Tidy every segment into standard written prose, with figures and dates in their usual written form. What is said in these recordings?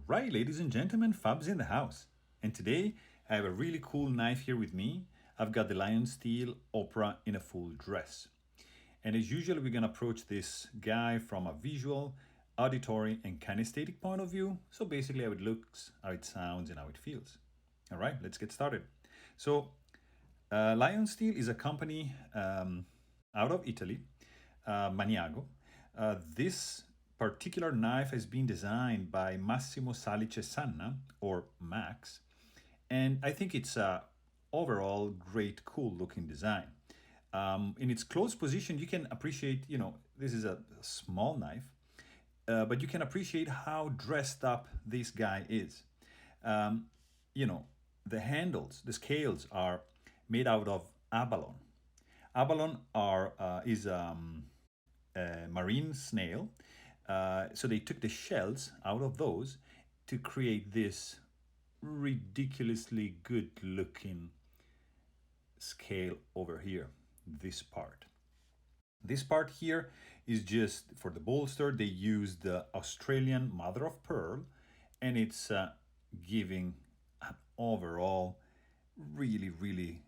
Right, ladies and gentlemen, Fab's in the house. And today I have a really cool knife here with me. I've got the Lionsteel Opera in a full dress. And as usual, we're going to approach this guy from a visual, auditory, and kinesthetic point of view. So basically, how it looks, how it sounds, and how it feels. All right, let's get started. So, Lionsteel is a company out of Italy, Maniago. This particular knife has been designed by Massimo Salice Sanna, or Max, and I think it's a overall great, cool looking design. In its close position, you can appreciate, this is a small knife, but you can appreciate how dressed up this guy is. Um, you know, the handles, the scales are made out of abalone. Abalone is a marine snail. So they took the shells out of those to create this ridiculously good looking scale over here, this part. This part here is just for the bolster. They used the Australian mother of pearl, and it's giving an overall really, really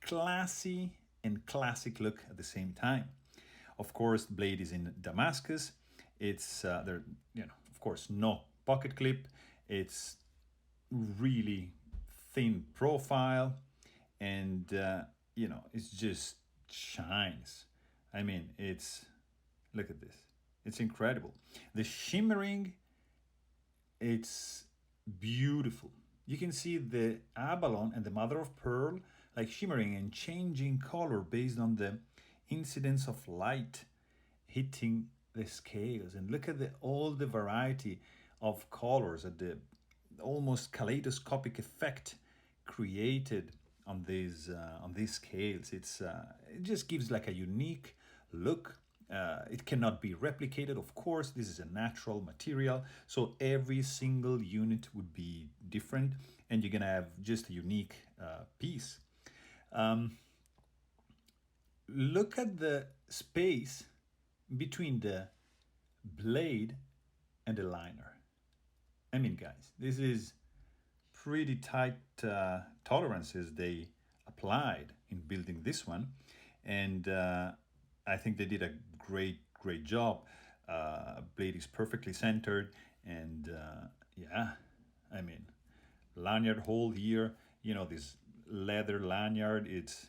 classy and classic look at the same time. Of course, the blade is in Damascus. It's there, of course, no pocket clip. It's really thin profile, and it's just shines. I mean, it's look at this. It's incredible. The shimmering, it's beautiful. You can see the abalone and the mother of pearl like shimmering and changing color based on the incidence of light hitting the scales. And look at all the variety of colors, at the almost kaleidoscopic effect created on these scales. It just gives like a unique look. It cannot be replicated, of course. This is a natural material, so every single unit would be different, and you're gonna have just a unique piece. Um, Look at the space between the blade and the liner. I mean, guys, this is pretty tight tolerances they applied in building this one, and I think they did a great job. Blade is perfectly centered, and yeah, I mean, lanyard hole here. This leather lanyard. It's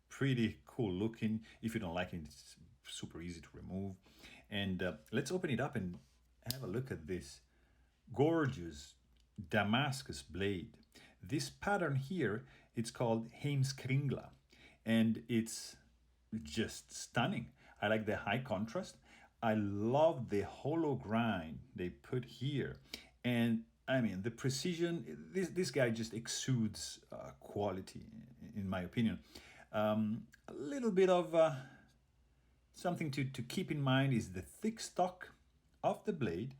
pretty cool looking. If you don't like it, it's super easy to remove. And let's open it up and have a look at this gorgeous Damascus blade. This pattern here, it's called Heimskringla, and it's just stunning. I like the high contrast. I love the hollow grind they put here, and I mean the precision. This guy just exudes quality, in my opinion. A little bit of something to keep in mind is the thick stock of the blade,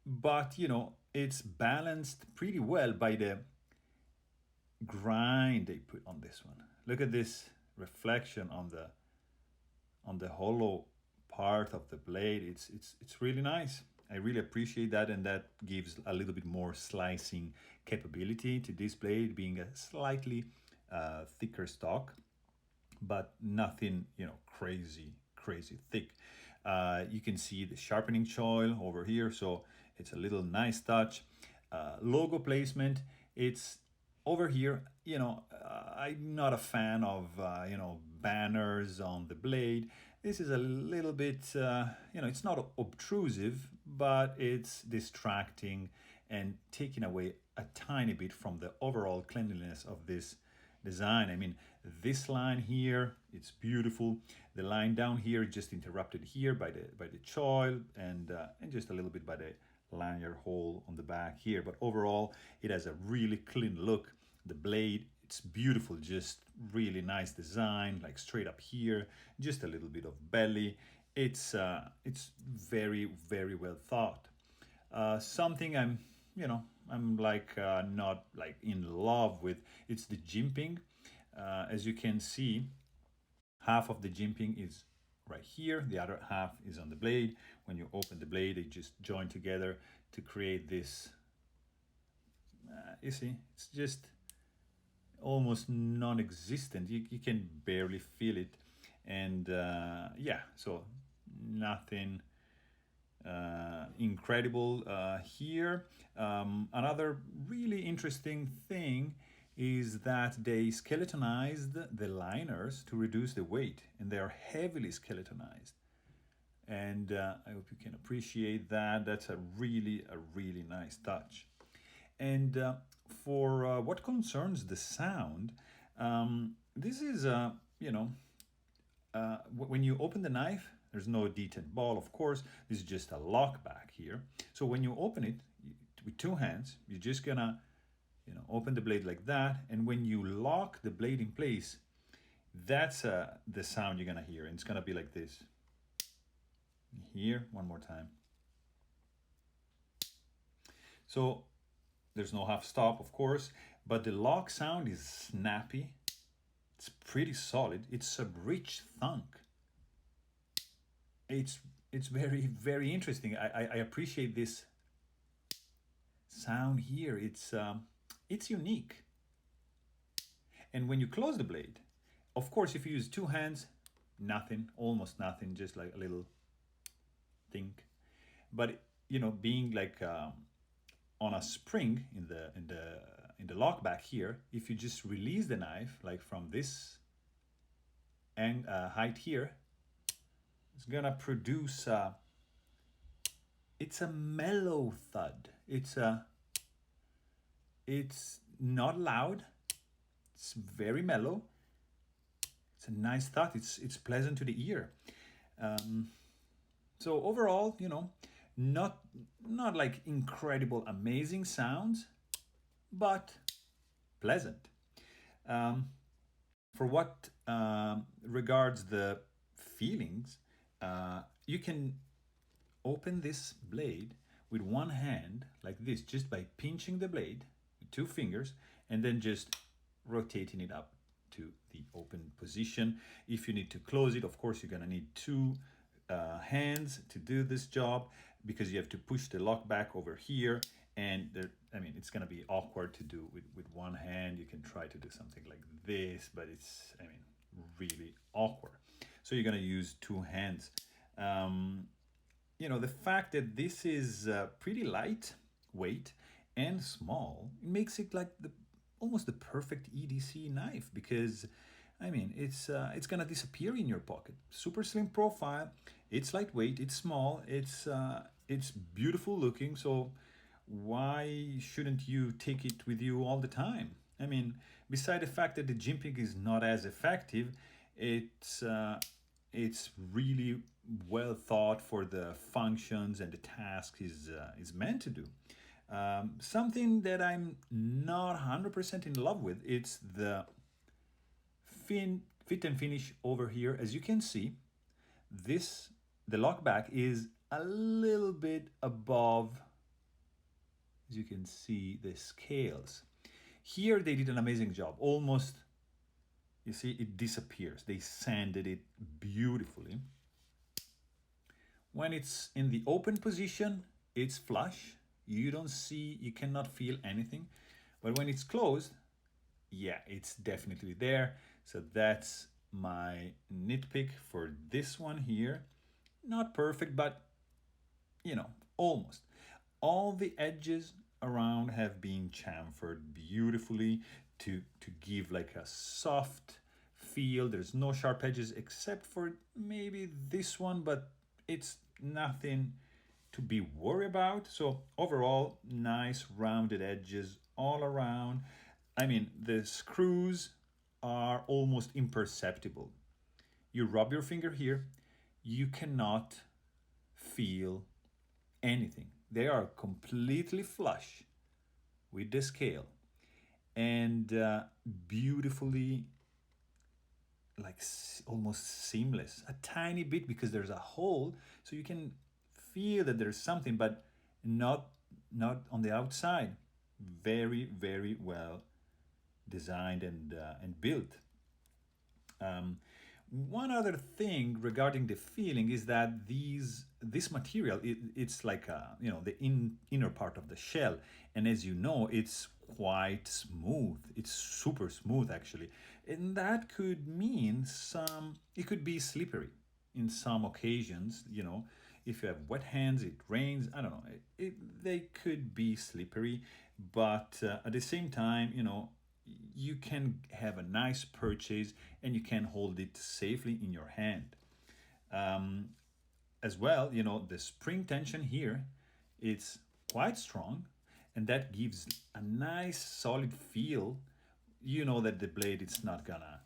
but it's balanced pretty well by the grind they put on this one. Look at this reflection on the hollow part of the blade. It's really nice. I really appreciate that, and that gives a little bit more slicing capability to this blade, being a slightly thicker stock, but nothing crazy thick. You can see the sharpening choil over here, so it's a little nice touch. Logo placement, it's over here. I'm not a fan of banners on the blade. This is a little bit it's not obtrusive, but it's distracting and taking away a tiny bit from the overall cleanliness of this design. I mean, this line here, it's beautiful. The line down here just interrupted here by the choil, and just a little bit by the lanyard hole on the back here. But overall, it has a really clean look. The blade, it's beautiful, just really nice design, like straight up here, just a little bit of belly. It's very, very well thought. Something I'm like not like in love with. It's the jimping. As you can see, half of the jimping is right here. The other half is on the blade. When you open the blade, they just join together to create this You see, it's just almost non-existent. You can barely feel it, and yeah, so nothing incredible here. Another really interesting thing is that they skeletonized the liners to reduce the weight, and they are heavily skeletonized. And I hope you can appreciate that. That's a really nice touch. And for what concerns the sound, this is, when you open the knife, there's no detent ball, of course. This is just a lock back here. So when you open it with two hands, you're just gonna, open the blade like that. And when you lock the blade in place, that's the sound you're gonna hear. And it's gonna be like this. Here, one more time. So there's no half stop, of course, but the lock sound is snappy. It's pretty solid. It's a rich thunk. It's very interesting. I appreciate this sound here. It's unique. And when you close the blade, of course, if you use two hands, nothing, almost nothing, just like a little think. But being like on a spring in the lock back here, if you just release the knife like from this height here, it's gonna produce it's a mellow thud. It's not loud. It's very mellow. It's a nice thud. It's pleasant to the ear. So overall, not like incredible, amazing sounds, but pleasant. For what regards the feelings, you can open this blade with one hand like this, just by pinching the blade with two fingers and then just rotating it up to the open position. If you need to close it, of course, you're gonna need two hands to do this job, because you have to push the lock back over here, and it's gonna be awkward to do with one hand. You can try to do something like this, but it's really awkward. So you're gonna use two hands. The fact that this is pretty lightweight and small, it makes it like almost the perfect EDC knife, because it's gonna disappear in your pocket. Super slim profile. It's lightweight. It's small. It's beautiful looking. So why shouldn't you take it with you all the time? Beside the fact that the jimping is not as effective, it's really well thought for the functions and the task is meant to do. Something that I'm not 100% in love with, it's the fit and finish over here. As you can see, the lock back is a little bit above, as you can see, the scales. Here they did an amazing job. Almost, you see, it disappears. They sanded it beautifully. When it's in the open position, it's flush. You cannot feel anything. But when it's closed, yeah, it's definitely there. So that's my nitpick for this one here. Not perfect, but almost. All the edges around have been chamfered beautifully to give like a soft feel. There's no sharp edges except for maybe this one, but it's nothing to be worried about. So overall, nice rounded edges all around. The screws are almost imperceptible. You rub your finger here, you cannot feel anything. They are completely flush with the scale, and beautifully, like almost seamless. A tiny bit, because there's a hole, so you can feel that there's something, but not on the outside. Very well designed and built. One other thing regarding the feeling is that this material, it's like the inner part of the shell, and as you know, it's quite smooth. It's super smooth actually, and that could mean it could be slippery in some occasions. If you have wet hands, it rains, I don't know, they could be slippery, but at the same time, you can have a nice purchase and you can hold it safely in your hand. As well, the spring tension here, it's quite strong, and that gives a nice solid feel. You know that the blade it's not gonna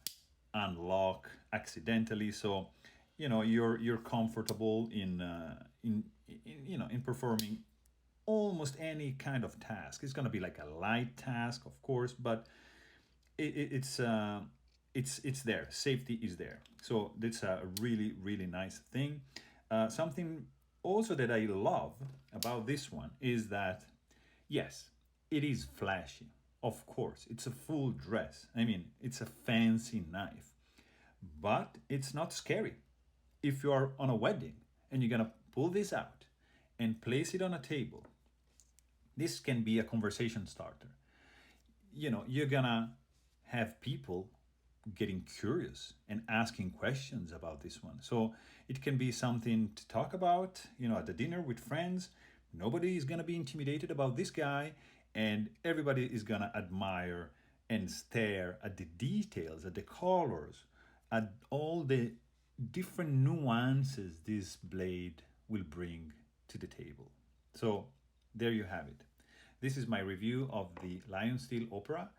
unlock accidentally, so you're comfortable in performing almost any kind of task. It's gonna be like a light task, of course, but it's there. Safety is there, so that's a really really nice thing. Something also that I love about this one is that, yes, it is flashy. Of course, it's a full dress. I mean, it's a fancy knife, but it's not scary. If you are on a wedding and you're gonna pull this out and place it on a table, this can be a conversation starter. You're gonna have people getting curious and asking questions about this one. So it can be something to talk about, at the dinner with friends. Nobody is gonna be intimidated about this guy, and everybody is gonna admire and stare at the details, at the colors, at all the different nuances this blade will bring to the table. So there you have it. This is my review of the Lionsteel Opera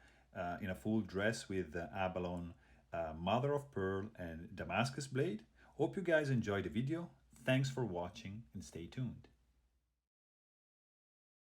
in a full dress with the Abalone mother of pearl and Damascus blade. Hope you guys enjoyed the video. Thanks for watching and stay tuned.